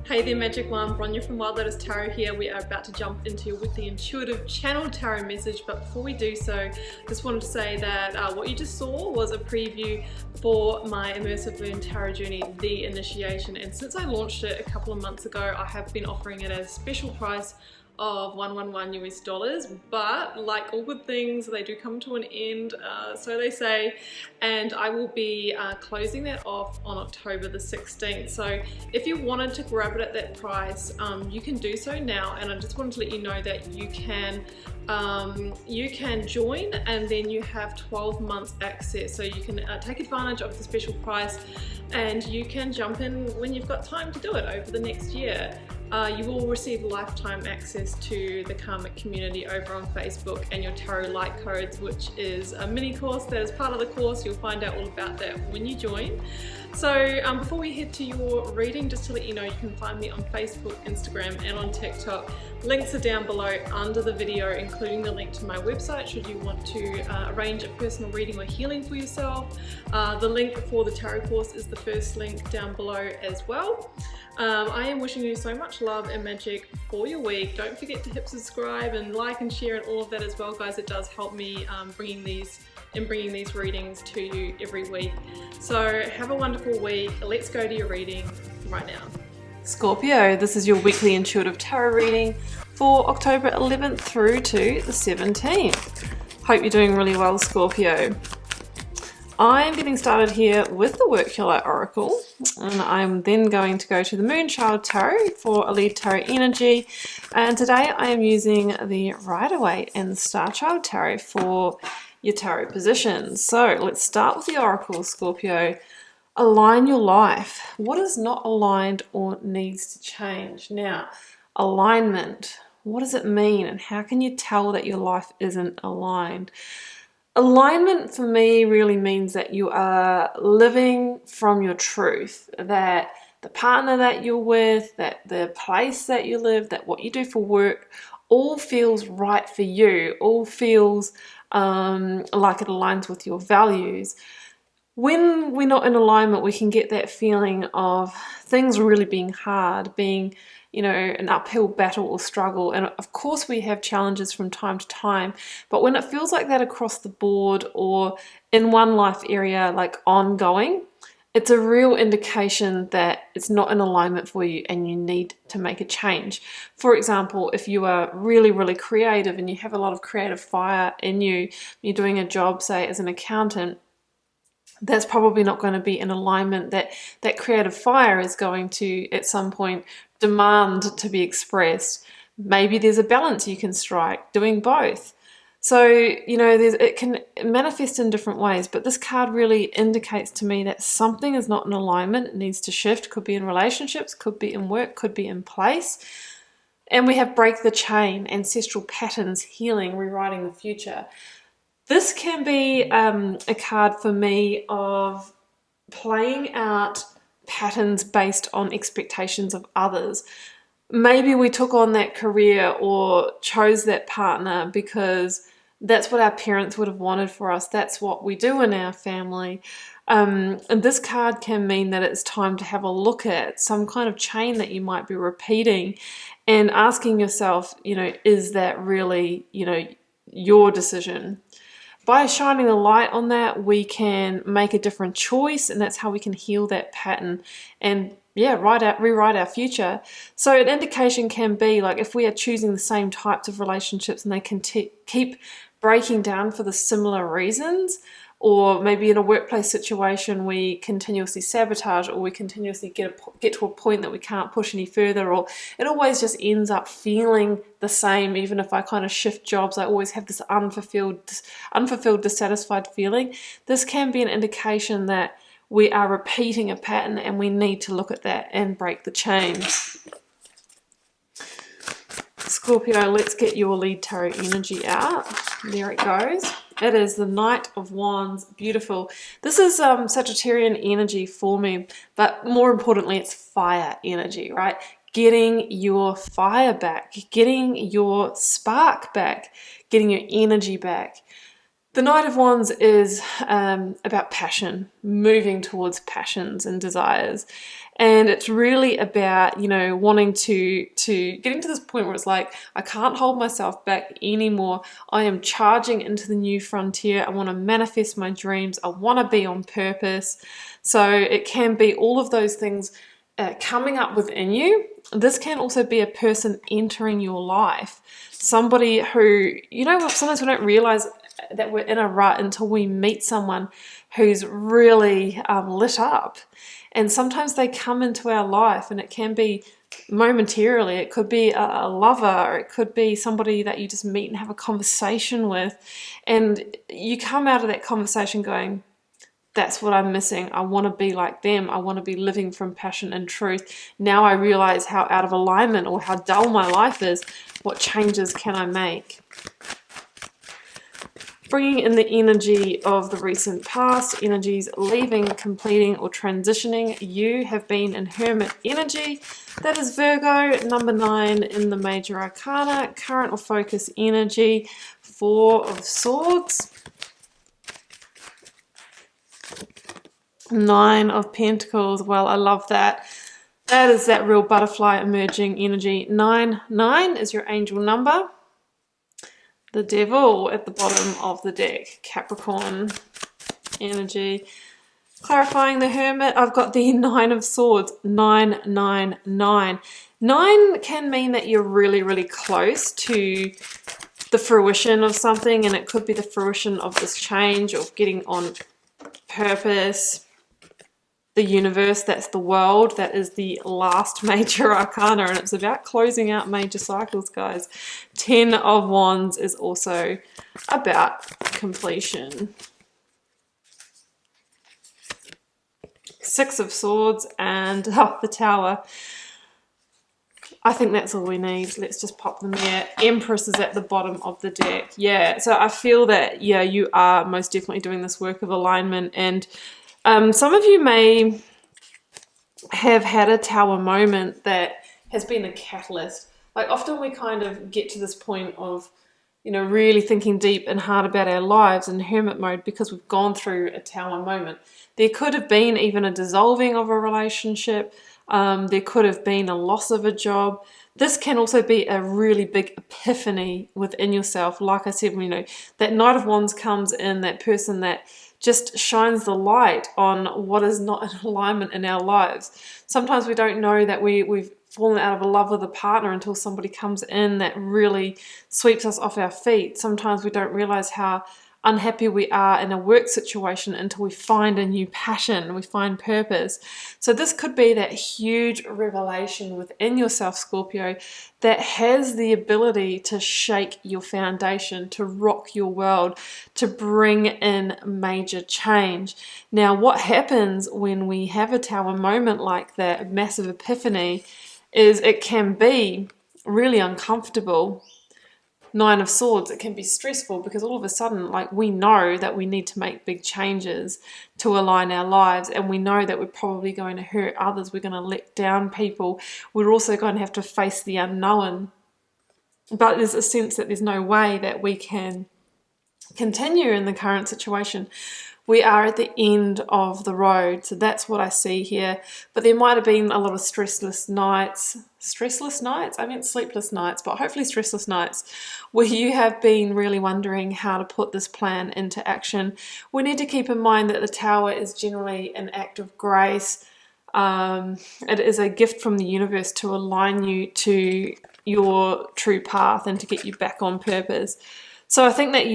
Hey there Magic One, Bronya from Wild Lotus Tarot here. We are about to jump into your weekly intuitive channel tarot message, but before we do so, just wanted to say that what you just saw was a preview for my immersive learn tarot journey, The Initiation, and since I launched it a couple of months ago, I have been offering it at a special price of $111 US, but like all good things, they do come to an end, so they say, and I will be closing that off on October the 16th. So if you wanted to grab it at that price, you can do so now, and I just wanted to let you know that you can join, and then you have 12 months access, so you can take advantage of the special price, and you can jump in when you've got time to do it over the next year. You will receive lifetime access to the Karmic community over on Facebook and your Tarot Light Codes, which is a mini course that is part of the course. You'll find out all about that when you join. So before we head to your reading, just to let you know, you can find me on Facebook, Instagram and on TikTok. Links are down below under the video, including the link to my website should you want to arrange a personal reading or healing for yourself. The link for the tarot course is the first link down below as well. I am wishing you so much love and magic for your week. Don't forget to hit subscribe and like and share and all of that as well, guys. It does help me bringing these readings to you every week. So have a wonderful week. Let's go to your reading right now. Scorpio, this is your weekly intuitive tarot reading for October 11th through to the 17th. Hope you're doing really well, Scorpio. I'm getting started here with the Workular Oracle, and I'm then going to go to the Moonchild Tarot for a lead tarot energy, and today I am using the Rider-Waite and the Starchild Tarot for your tarot positions. So let's start with the Oracle, Scorpio. Align your life. What is not aligned or needs to change? Now, alignment. What does it mean, and how can you tell that your life isn't aligned? Alignment for me really means that you are living from your truth, that the partner that you're with, that the place that you live, that what you do for work, all feels right for you, all feels like it aligns with your values. When we're not in alignment, we can get that feeling of things really being hard, being, an uphill battle or struggle. And of course we have challenges from time to time, but when it feels like that across the board or in one life area, like ongoing, it's a real indication that it's not in alignment for you and you need to make a change. For example, if you are really, really creative and you have a lot of creative fire in you, you're doing a job, say as an accountant, that's probably not going to be in alignment. That creative fire is going to, at some point, demand to be expressed. Maybe there's a balance you can strike, doing both. So, it can manifest in different ways, but this card really indicates to me that something is not in alignment. It needs to shift. Could be in relationships, could be in work, could be in place. And we have break the chain, ancestral patterns, healing, rewriting the future. This can be a card for me of playing out patterns based on expectations of others. Maybe we took on that career or chose that partner because that's what our parents would have wanted for us. That's what we do in our family. And this card can mean that it's time to have a look at some kind of chain that you might be repeating and asking yourself, is that really, your decision? By shining a light on that, we can make a different choice, and that's how we can heal that pattern and rewrite our future. So an indication can be like if we are choosing the same types of relationships and they can keep breaking down for the similar reasons, or maybe in a workplace situation we continuously sabotage, or we continuously get to a point that we can't push any further, or it always just ends up feeling the same. Even if I kind of shift jobs, I always have this unfulfilled, dissatisfied feeling. This can be an indication that we are repeating a pattern and we need to look at that and break the chain. Scorpio, let's get your lead tarot energy out. There it goes. It is the Knight of Wands. Beautiful. This is Sagittarian energy for me, but more importantly, it's fire energy, right? Getting your fire back, getting your spark back, getting your energy back. The Knight of Wands is about passion, moving towards passions and desires. And it's really about, you know, wanting to getting to this point where it's like, I can't hold myself back anymore. I am charging into the new frontier. I want to manifest my dreams. I want to be on purpose. So it can be all of those things coming up within you. This can also be a person entering your life. Somebody who, you know, sometimes we don't realize that we're in a rut until we meet someone who's really lit up. And sometimes they come into our life, and it can be momentarily. It could be a lover, or it could be somebody that you just meet and have a conversation with. And you come out of that conversation going, that's what I'm missing. I want to be like them. I want to be living from passion and truth. Now I realize how out of alignment or how dull my life is. What changes can I make? Bringing in the energy of the recent past, energies leaving, completing, or transitioning. You have been in Hermit energy. That is Virgo, number 9 in the Major Arcana. Current or focus energy, 4 of Swords. 9 of Pentacles. Well, I love that. That is that real butterfly emerging energy. 9 is your angel number. The Devil at the bottom of the deck. Capricorn energy. Clarifying the Hermit, I've got the 9 of Swords. 999. 9 can mean that you're really, really close to the fruition of something, and it could be the fruition of this change, of getting on purpose. The universe, that's the world, that is the last major arcana, and it's about closing out major cycles, guys. 10 of Wands is also about completion. 6 of Swords and the Tower. I think that's all we need. Let's just pop them there. Empress is at the bottom of the deck. Yeah, so I feel that, yeah, you are most definitely doing this work of alignment, and some of you may have had a Tower moment that has been a catalyst. Like often we kind of get to this point of, you know, really thinking deep and hard about our lives in hermit mode because we've gone through a Tower moment. There could have been even a dissolving of a relationship. There could have been a loss of a job. This can also be a really big epiphany within yourself. Like I said, you know, that Knight of Wands comes in, that person that just shines the light on what is not in alignment in our lives. Sometimes we don't know that we've fallen out of a love with a partner until somebody comes in that really sweeps us off our feet. Sometimes we don't realize how unhappy we are in a work situation until we find a new passion, we find purpose. So this could be that huge revelation within yourself, Scorpio, that has the ability to shake your foundation, to rock your world, to bring in major change. Now, what happens when we have a Tower moment like that, a massive epiphany, is it can be really uncomfortable. 9 of Swords, it can be stressful because all of a sudden, like, we know that we need to make big changes to align our lives, and we know that we're probably going to hurt others, we're going to let down people, we're also going to have to face the unknown. But there's a sense that there's no way that we can continue in the current situation. We are at the end of the road, so that's what I see here. But there might have been a lot of sleepless nights, but hopefully stressless nights, where you have been really wondering how to put this plan into action. We need to keep in mind that the Tower is generally an act of grace. It is a gift from the universe to align you to your true path and to get you back on purpose. So I think that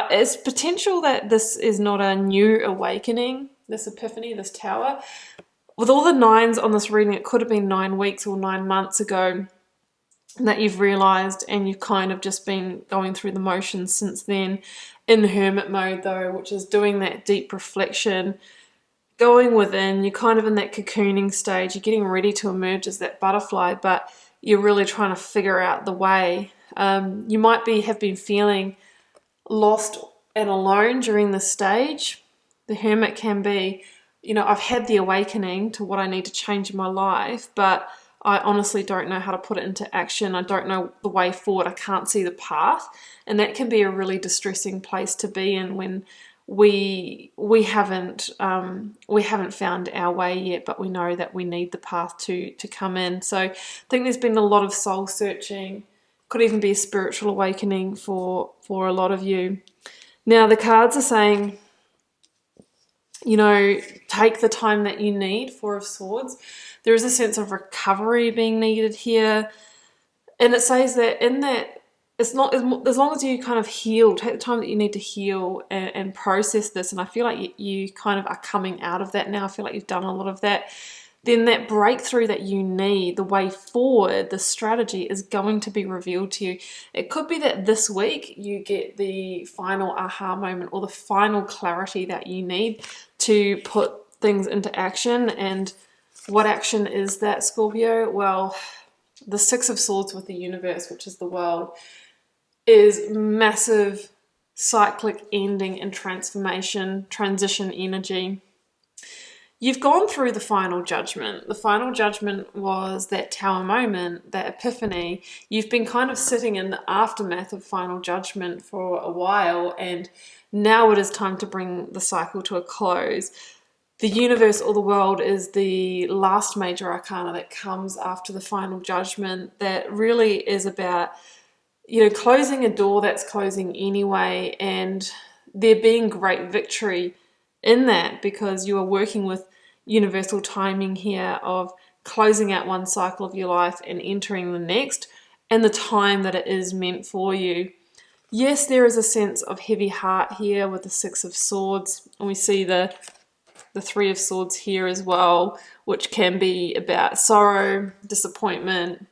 it's potential that this is not a new awakening, this epiphany, this Tower. With all the 9s on this reading, it could have been 9 weeks or 9 months ago that you've realized, and you've kind of just been going through the motions since then in hermit mode though, which is doing that deep reflection, going within. You're kind of in that cocooning stage. You're getting ready to emerge as that butterfly, but you're really trying to figure out the way. You might have been feeling lost and alone during this stage. The hermit can be, you know, I've had the awakening to what I need to change in my life, but I honestly don't know how to put it into action. I don't know the way forward. I can't see the path. And that can be a really distressing place to be in when we haven't found our way yet, but we know that we need the path to come in. So I think there's been a lot of soul searching. Could even be a spiritual awakening for a lot of you. Now the cards are saying, you know, take the time that you need. Four of Swords. There is a sense of recovery being needed here. And it says that in that, it's not, as long as you kind of heal, take the time that you need to heal and process this. And I feel like you kind of are coming out of that now. I feel like you've done a lot of that. Then that breakthrough that you need, the way forward, the strategy is going to be revealed to you. It could be that this week you get the final aha moment or the final clarity that you need to put things into action. And what action is that, Scorpio? Well, the Six of Swords with the universe, which is the world, is massive cyclic ending and transformation, transition energy. You've gone through the final judgment. The final judgment was that tower moment, that epiphany. You've been kind of sitting in the aftermath of final judgment for a while, and now it is time to bring the cycle to a close. The universe or the world is the last major arcana that comes after the final judgment, that really is about, you know, closing a door that's closing anyway, and there being great victory in that, because you are working with universal timing here of closing out one cycle of your life and entering the next, and the time that it is meant for you. Yes, there is a sense of heavy heart here with the Six of Swords, and we see the Three of Swords here as well, which can be about sorrow, disappointment,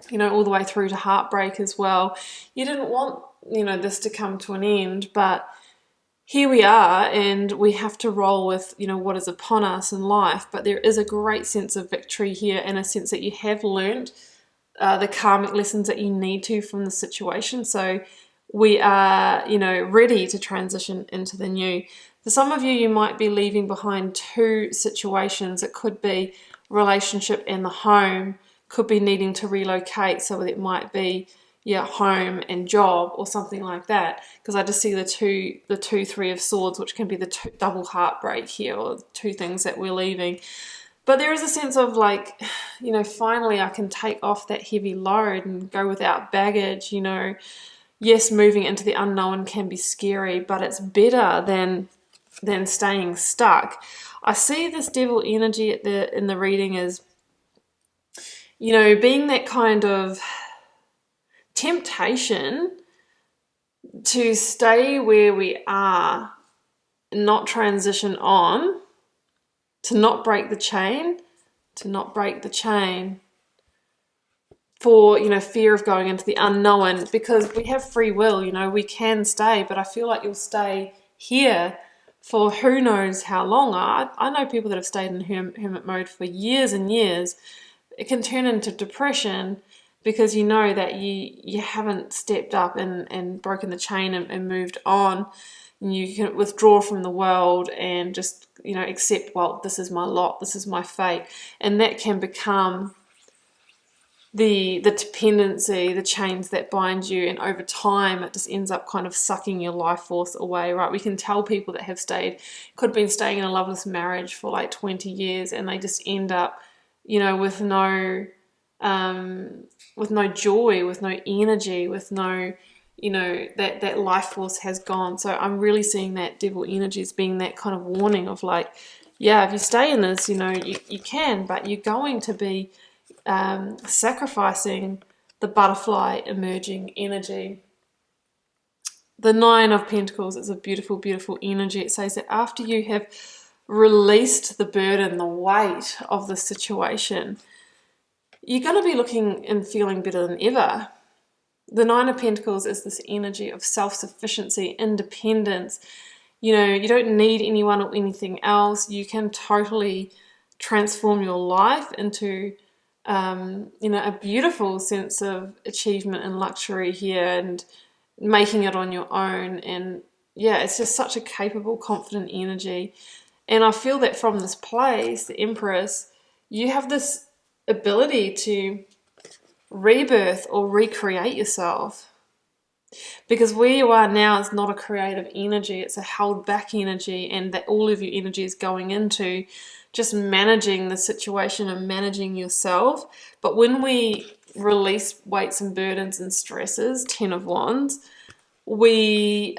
you know, all the way through to heartbreak as well. You didn't want, you know, this to come to an end, but here we are, and we have to roll with, you know, what is upon us in life. But there is a great sense of victory here, and a sense that you have learned the karmic lessons that you need to from the situation. So we are, you know, ready to transition into the new. For some of you, you might be leaving behind two situations. It could be relationship and the home, could be needing to relocate. So it might be, yeah, home and job or something like that. Because I just see the two Three of Swords, which can be the double heartbreak here, or two things that we're leaving. But there is a sense of like, you know, finally I can take off that heavy load and go without baggage, you know. Yes, moving into the unknown can be scary, but it's better than staying stuck. I see this devil energy in the reading as, you know, being that kind of temptation to stay where we are, not transition on, to not break the chain, for, you know, fear of going into the unknown, because we have free will, you know, we can stay, but I feel like you'll stay here for who knows how long. I know people that have stayed in hermit mode for years and years. It can turn into depression because you know that you haven't stepped up and broken the chain and moved on. And you can withdraw from the world and just, you know, accept, well, this is my lot, this is my fate. And that can become the dependency, the chains that bind you, and over time it just ends up kind of sucking your life force away, right? We can tell people that have stayed, could have been staying in a loveless marriage for like 20 years, and they just end up, you know, with no joy, with no energy, with no, you know, that life force has gone. So I'm really seeing that devil energy as being that kind of warning of like, yeah, if you stay in this, you know, you can, but you're going to be sacrificing the butterfly emerging energy. The Nine of Pentacles is a beautiful, beautiful energy. It says that after you have released the burden, the weight of the situation, you're going to be looking and feeling better than ever. The Nine of Pentacles is this energy of self-sufficiency, independence. You know, you don't need anyone or anything else. You can totally transform your life into you know, a beautiful sense of achievement and luxury here, and making it on your own. And yeah, it's just such a capable, confident energy. And I feel that from this place, the Empress, you have this ability to rebirth or recreate yourself. Because where you are now is not a creative energy, it's a held back energy, and that all of your energy is going into just managing the situation and managing yourself. But when we release weights and burdens and stresses, 10 of Wands, we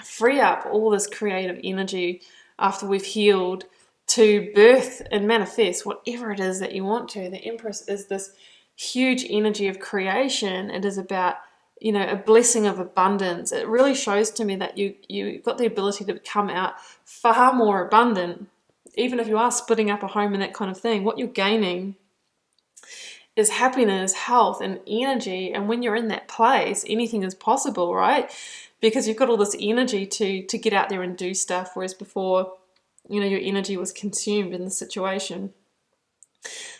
free up all this creative energy after we've healed to birth and manifest whatever it is that you want to. The Empress is this huge energy of creation. It is about, you know, a blessing of abundance. It really shows to me that you've got the ability to come out far more abundant. Even if you are splitting up a home and that kind of thing, what you're gaining is happiness, health, and energy. And when you're in that place, anything is possible, right? Because you've got all this energy to get out there and do stuff, whereas before, you know, your energy was consumed in the situation.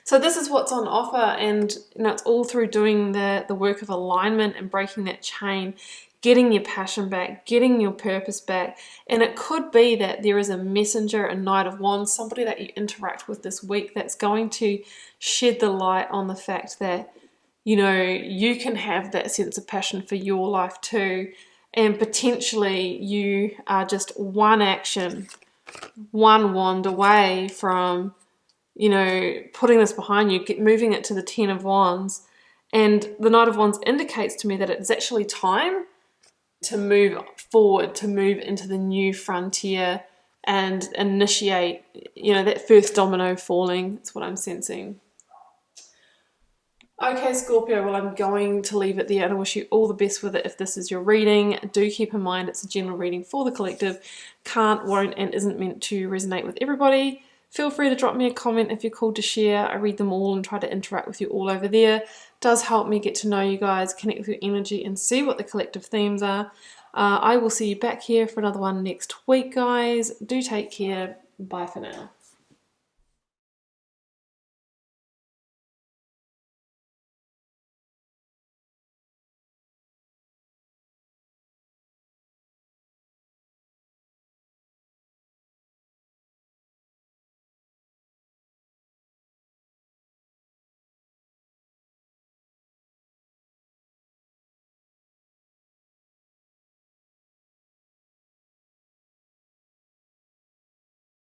So this is what's on offer, and you know, it's all through doing the work of alignment and breaking that chain, getting your passion back, getting your purpose back. And it could be that there is a messenger, a Knight of Wands, somebody that you interact with this week that's going to shed the light on the fact that, you know, you can have that sense of passion for your life too. And potentially you are just one action, one wand away from, you know, putting this behind you, moving it to the 10 of Wands. And the Knight of Wands indicates to me that it's actually time to move forward, to move into the new frontier and initiate, you know, that first domino falling. That's what I'm sensing. Okay, Scorpio, well, I'm going to leave it there, and I wish you all the best with it. If this is your reading, do keep in mind it's a general reading for the collective. Can't, won't, and isn't meant to resonate with everybody. Feel free to drop me a comment if you're called to share. I read them all and try to interact with you all over there. It does help me get to know you guys, connect with your energy, and see what the collective themes are. I will see you back here for another one next week, guys. Do take care. Bye for now.